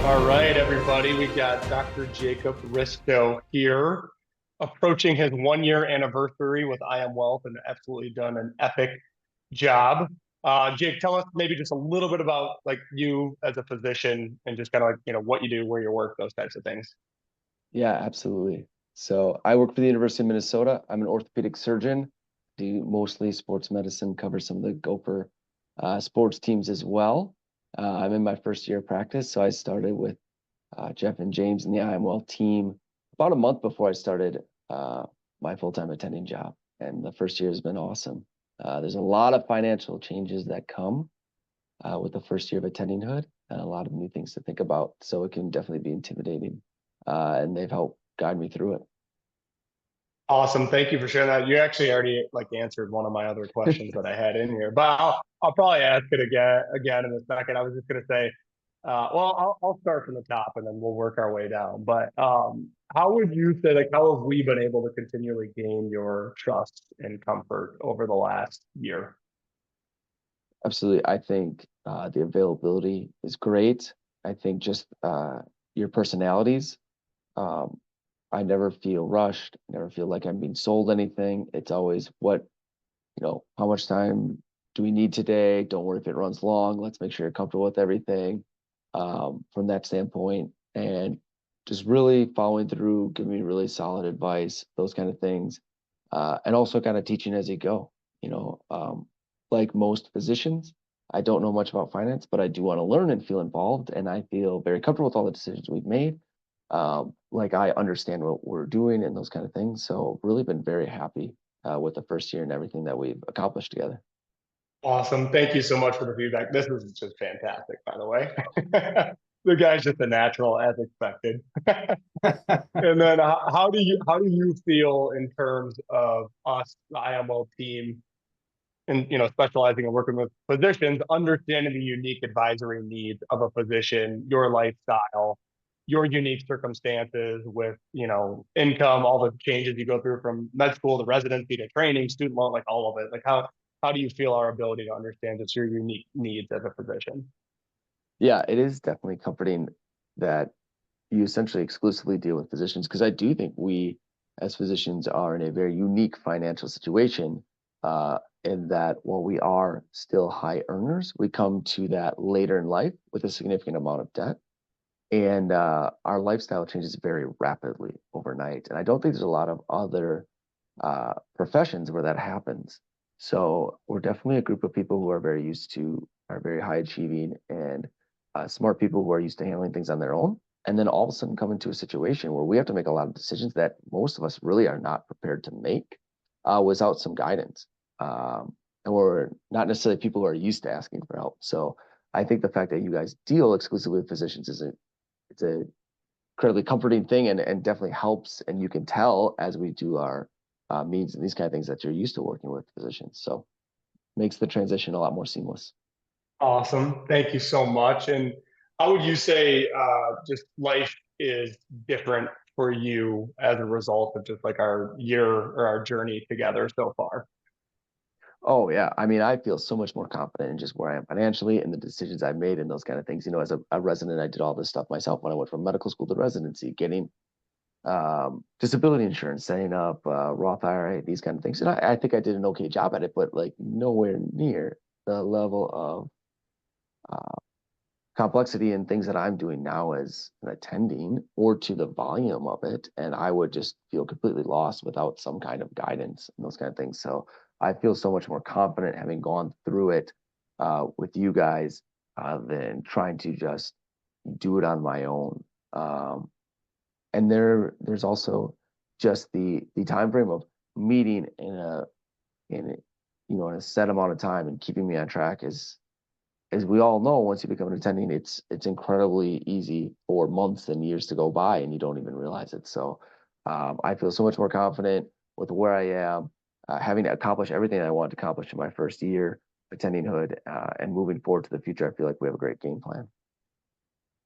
All right, everybody. We got Dr. Jacob Ristow here, approaching his 1 year anniversary with I Am Wealth, and absolutely done an epic job. Jake, tell us maybe just a little bit about like you as a physician and just kind of like what you do, where you work, those types of things. Yeah, absolutely. So I work for the University of Minnesota. I'm an orthopedic surgeon, do mostly sports medicine, cover some of the Gopher sports teams as well. I'm in my first year of practice, so I started with Jeff and James and the IMWell team about a month before I started my full-time attending job. And the first year has been awesome. There's a lot of financial changes that come with the first year of attending hood and a lot of new things to think about. So it can definitely be intimidating. And they've helped guide me through Awesome. Thank you for sharing that. You actually already like answered one of my other questions it. that I had in here, but I'll probably ask it again in a second. I was just going to say, well, I'll start from the top and then we'll work our way down. But how would you say, like, how have we been able to continually gain your trust and comfort over the last year? Absolutely. I think the availability is great. I think just your personalities. Um, I never feel rushed, never feel like I'm being sold anything. It's always how much time do we need today? Don't worry if it runs long. Let's make sure you're comfortable with everything from that standpoint. And just really following through, giving me really solid advice, those kind of things. And also kind of teaching as you go. You know, like most physicians, I don't know much about finance, but I do want to learn and feel involved. And I feel very comfortable with all the decisions we've made. Like I understand what we're doing and those kind of things. So really been very happy with the first year and everything that we've accomplished together. Awesome. Thank you so much for the feedback. This is just fantastic, by the way. The guy's just a natural as expected. And then how do you feel in terms of us, the IMO team, and specializing and working with physicians, understanding the unique advisory needs of a physician, your lifestyle, your unique circumstances with income, all the changes you go through from med school to residency to training, student loan, like all of it. Like how do you feel our ability to understand just your unique needs as a physician? Yeah, it is definitely comforting that you essentially exclusively deal with physicians because I do think we as physicians are in a very unique financial situation in that while we are still high earners, we come to that later in life with a significant amount of debt. And our lifestyle changes very rapidly overnight. And I don't think there's a lot of other professions where that happens. So we're definitely a group of people who are very used to, are very high achieving and smart people who are used to handling things on their own. And then all of a sudden come into a situation where we have to make a lot of decisions that most of us really are not prepared to make without some guidance. And we're not necessarily people who are used to asking for help. So I think the fact that you guys deal exclusively with physicians is it's a incredibly comforting thing and definitely helps. And you can tell as we do our meetings and these kind of things that you're used to working with physicians. So makes the transition a lot more seamless. Awesome. Thank you so much. And how would you say just life is different for you as a result of just like our year or our journey together so far? Oh yeah. I mean, I feel so much more confident in just where I am financially and the decisions I've made and those kind of things. You know, as a resident, I did all this stuff myself when I went from medical school to residency, getting disability insurance, setting up Roth IRA, these kind of things. And I think I did an okay job at it, but like nowhere near the level of complexity and things that I'm doing now as an attending or to the volume of it. And I would just feel completely lost without some kind of guidance and those kind of things. So I feel so much more confident having gone through it with you guys than trying to just do it on my own. And there's also just the time frame of meeting in a in a set amount of time and keeping me on track is, as we all know, once you become an attending, it's incredibly easy for months and years to go by and you don't even realize it. So I feel so much more confident with where I am, having accomplished everything I wanted to accomplish in my first year attending hood and moving forward to the future. I feel like we have a great game plan.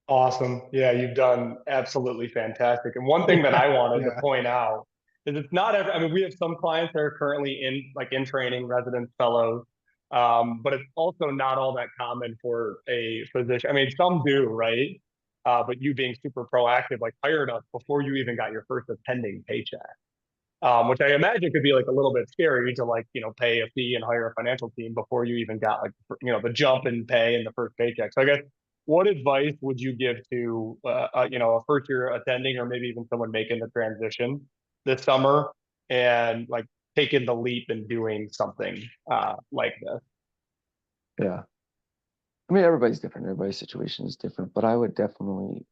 Awesome. Yeah, you've done absolutely fantastic. And one thing that I wanted to Yeah. point out is it's not every, I mean, we have some clients that are currently in training, residents, fellows, but it's also not all that common for a physician. I mean, some do, right? but you being super proactive, like hired us before you even got your first attending paycheck. Which I imagine could be like a little bit scary to like, pay a fee and hire a financial team before you even got like, the jump in pay and the first paycheck. So I guess what advice would you give to, a first year attending or maybe even someone making the transition this summer and like taking the leap and doing something like this? Yeah. I mean, everybody's different. Everybody's situation is different, but I would definitely,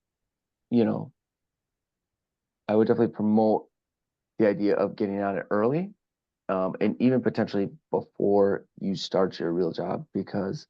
you know, I would definitely promote the idea of getting on it early, and even potentially before you start your real job, because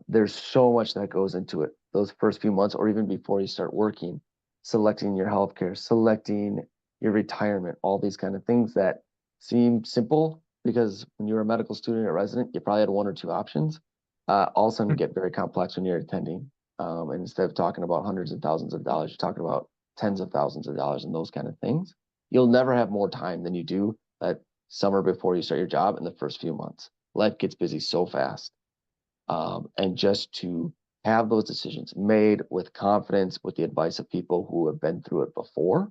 there's so much that goes into it. Those first few months, or even before you start working, selecting your healthcare, selecting your retirement, all these kind of things that seem simple because when you're a medical student or resident, you probably had one or two options. All of a sudden, get very complex when you're attending. And instead of talking about hundreds of thousands of dollars, you're talking about tens of thousands of dollars and those kind of things. You'll never have more time than you do that summer before you start your job in the first few months. Life gets busy so fast. And just to have those decisions made with confidence, with the advice of people who have been through it before,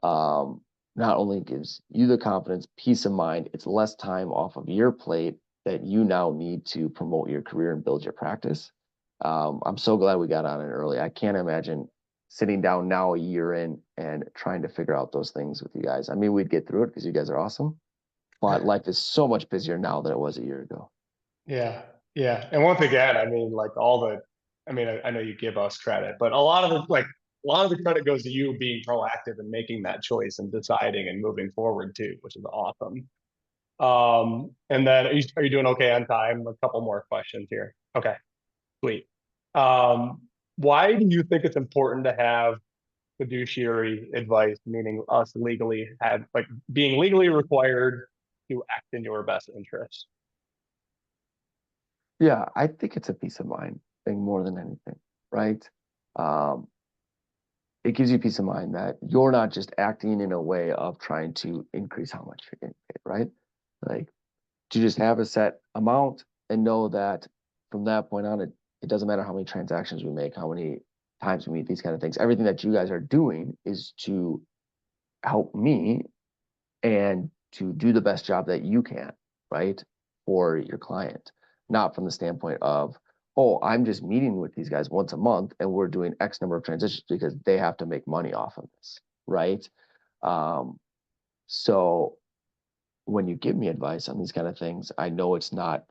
not only gives you the confidence, peace of mind, it's less time off of your plate that you now need to promote your career and build your practice. I'm so glad we got on it early. I can't imagine sitting down now a year in and trying to figure out those things with you guys. I mean, we'd get through it because you guys are awesome, but life is so much busier now than it was a year ago. Yeah. Yeah. And once again, I mean, like I know you give us credit, but a lot of the credit goes to you being proactive and making that choice and deciding and moving forward too, which is awesome. And then are you doing okay on time? A couple more questions here. Okay, sweet. Um, why do you think it's important to have fiduciary advice, meaning us legally have like being legally required to act in your best interest? Yeah, I think it's a peace of mind thing more than anything, right? Um, it gives you peace of mind that you're not just acting in a way of trying to increase how much you're getting paid, right? Like to just have a set amount and know that from that point on, it doesn't matter how many transactions we make, how many times we meet, these kind of things. Everything that you guys are doing is to help me and to do the best job that you can, right, for your client, not from the standpoint of, oh, I'm just meeting with these guys once a month and we're doing X number of transitions because they have to make money off of this, right? Um, so when you give me advice on these kind of things, I know it's not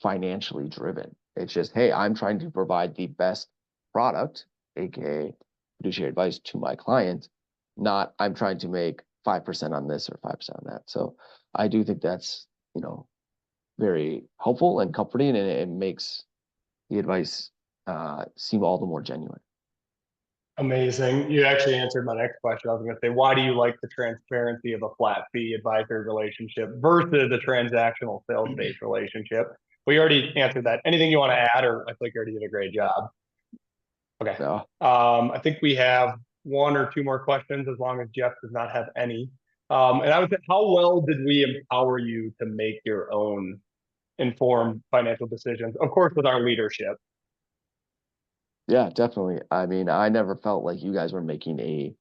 financially driven. It's just, hey, I'm trying to provide the best product, aka fiduciary advice to my client, not I'm trying to make 5% on this or 5% on that. So I do think that's, very helpful and comforting, and it makes the advice seem all the more genuine. Amazing. You actually answered my next question. I was going to say, why do you like the transparency of a flat fee advisory relationship versus a transactional sales-based relationship? We already answered that. Anything you want to add, or I think you already did a great job. Okay. So I think we have one or two more questions, as long as Jeff does not have any. And I would say, how well did we empower you to make your own informed financial decisions? Of course, with our leadership. yeah, definitely. I mean, I never felt like you guys were making a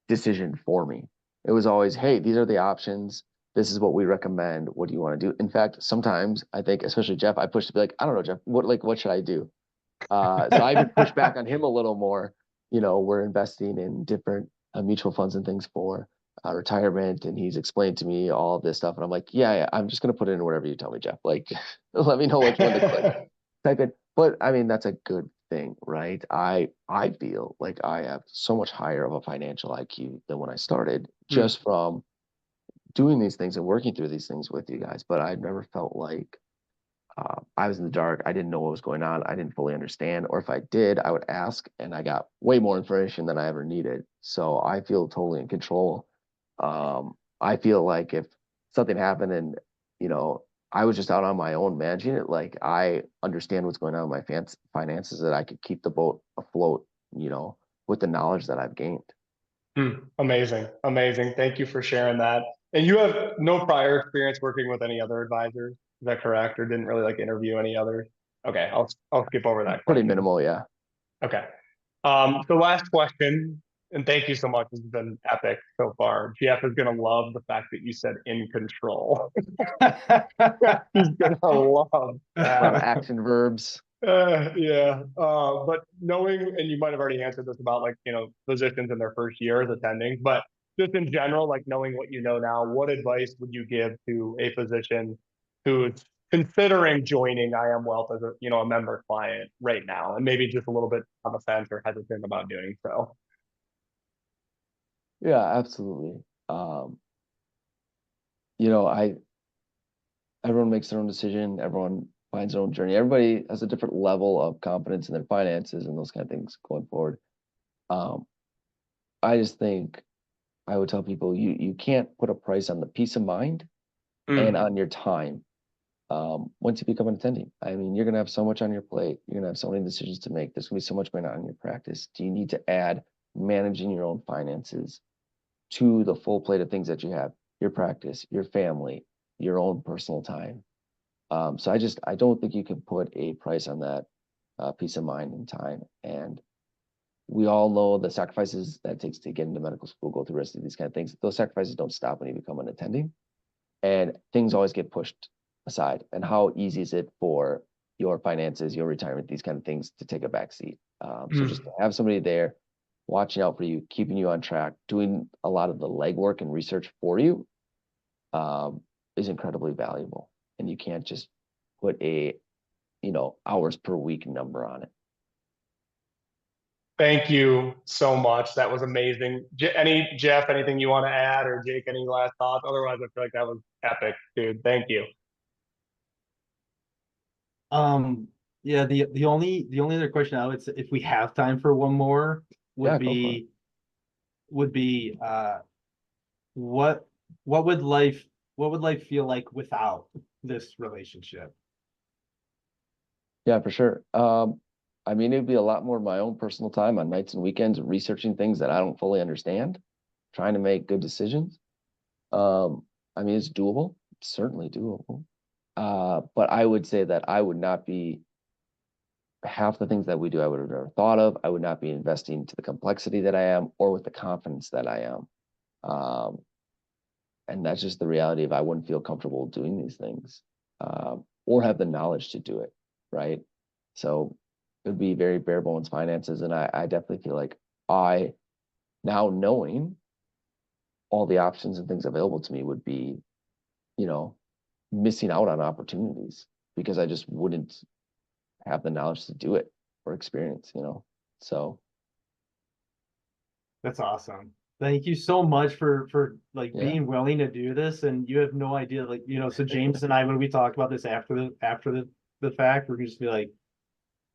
decision for me. It was always, hey, these are the options. This is what we recommend. What do you want to do? In fact, sometimes I think, especially Jeff, I push to be like, I don't know, Jeff, what should I do? So I even push back on him a little more. We're investing in different mutual funds and things for retirement, and he's explained to me all of this stuff, and I'm like, yeah, I'm just gonna put in whatever you tell me, Jeff. Like, let me know which one to click. Type in. But I mean, that's a good thing, right? I feel like I have so much higher of a financial IQ than when I started, Hmm. just from doing these things and working through these things with you guys. But I've never felt like I was in the dark. I didn't know what was going on. I didn't fully understand. Or if I did, I would ask, and I got way more information than I ever needed. So I feel totally in control. I feel like if something happened and, you know, I was just out on my own managing it, like I understand what's going on with my finances, that I could keep the boat afloat, with the knowledge that I've gained. Amazing. Amazing. Thank you for sharing that. And you have no prior experience working with any other advisors. Is that correct? Or didn't really like interview any others? Okay, I'll skip over that Pretty question. minimal, yeah. Okay. So last question, and thank you so much. This has been epic so far. Jeff is gonna love the fact that you said in control. He's gonna love A lot of that. action verbs. Yeah. But knowing, and you might have already answered this about like, physicians in their first years attending, but just in general, like knowing what you know now, what advice would you give to a physician who's considering joining I Am Wealth as a member client right now, and maybe just a little bit on the fence or hesitant about doing so? Yeah, absolutely. You know, everyone makes their own decision. Everyone finds their own journey. Everybody has a different level of confidence in their finances and those kind of things going forward. Um, I just think I would tell people you can't put a price on the peace of mind and Mm. on your time. Once you become an attending, I mean, you're gonna have so much on your plate. You're gonna have so many decisions to make. There's gonna be so much going on in your practice. Do you need to add managing your own finances to the full plate of things that you have? Your practice, your family, your own personal time. So I don't think you can put a price on that peace of mind and time. And we all know the sacrifices that it takes to get into medical school, go through the rest of these kind of things. Those sacrifices don't stop when you become an attending, and things always get pushed aside. And how easy is it for your finances, your retirement, these kind of things to take a back seat? So just to Mm. have somebody there watching out for you, keeping you on track, doing a lot of the legwork and research for you is incredibly valuable. And you can't just put a hours per week number on it. Thank you so much. That was amazing. Jeff, anything you want to add, or Jake, any last thoughts? Otherwise, I feel like that was epic, dude. Thank you. Um, yeah, the only other question I would say, if we have time for one more, would Yeah, go for it. be would be what what would life what would life feel like without this relationship? Yeah, for sure. I mean, it'd be a lot more of my own personal time on nights and weekends researching things that I don't fully understand, trying to make good decisions. I mean, it's doable, certainly doable. But I would say that I would not be half the things that we do, I would have never thought of. I would not be investing to the complexity that I am or with the confidence that I am. Um, and that's just the reality of I wouldn't feel comfortable doing these things or have the knowledge to do it, right? So it would be very bare bones finances. And I definitely feel like I, now knowing all the options and things available to me, would be, you know, missing out on opportunities because I just wouldn't have the knowledge to do it or experience. So That's awesome. Thank you so much for like yeah, being willing to do this. And you have no idea, like, so James and I, when we talked about this after the fact, we're just be like,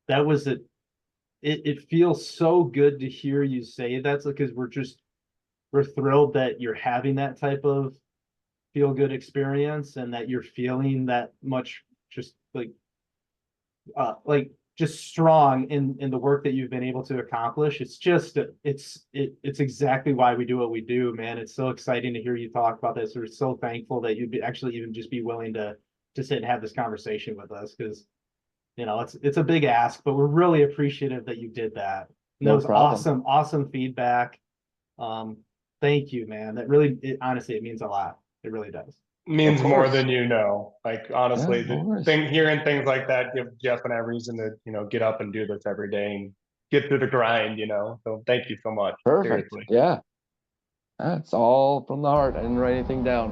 that was it. It feels so good to hear you say that, because we're thrilled that you're having that type of feel good experience, and that you're feeling that much, just like just strong in the work that you've been able to accomplish. It's exactly why we do what we do, man. It's so exciting to hear you talk about this. We're so thankful that you'd be actually even just be willing to sit and have this conversation with us, because it's a big ask, but we're really appreciative that you did that. And that no was problem. awesome feedback. Um, thank you, man. That really, honestly, it means a lot. It really does. Of Means more course. than you know. Like Yeah, honestly, no the worries. thing hearing things like that give Jeff and I reason to, get up and do this every day and get through the grind. So thank you so much. Perfect. Seriously. Yeah. That's all from the heart. I didn't write anything down.